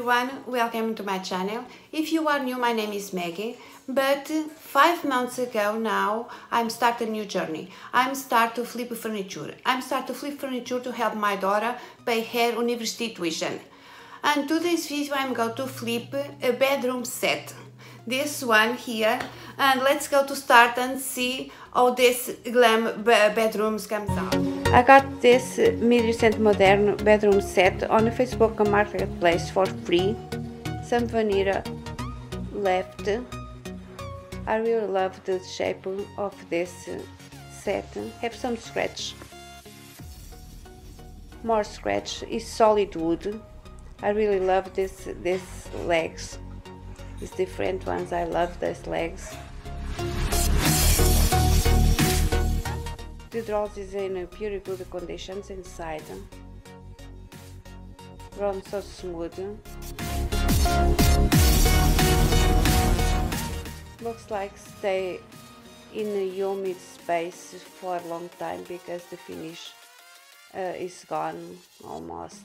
everyone, welcome to my channel. If you are new, my name is Maggie, but 5 months ago now I'm start a new journey. I'm start to flip furniture. I'm start to flip furniture to help my daughter pay her university tuition. And today's video I'm going to flip a bedroom set. This one here, and let's go to start and see how this glam bedrooms comes out. I got this mid-recent modern bedroom set on a Facebook marketplace for free. Some vanilla left. I really love the shape of this set. Have some scratch. More scratch. Is solid wood. I really love these legs. These different ones. I love these legs. The drawers is in a pretty good conditions inside. Run so smooth. Looks like stay in a humid space for a long time because the finish is gone almost.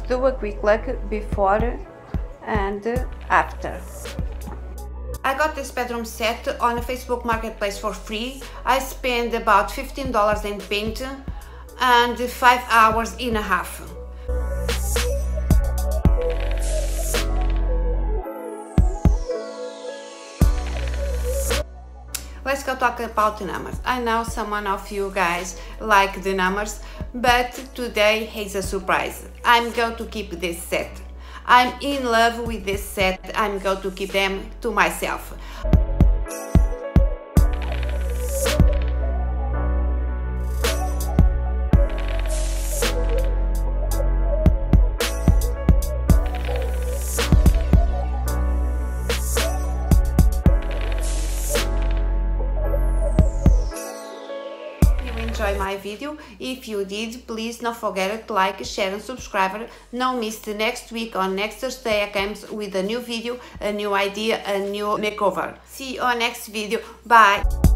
do a quick look before and after. I got this bedroom set on a Facebook Marketplace for free. I spent about $15 in paint and 5 hours and a half. Let's go talk about the numbers. I know some of you guys like the numbers, but today is a surprise. I'm going to keep this set. I'm in love with this set. I'm going to keep them to myself. Enjoy my video. If you did, please don't forget to like, share and subscribe. Don't miss the next week. On next Thursday I come with a new video, a new idea, a new makeover. See you on next video. Bye.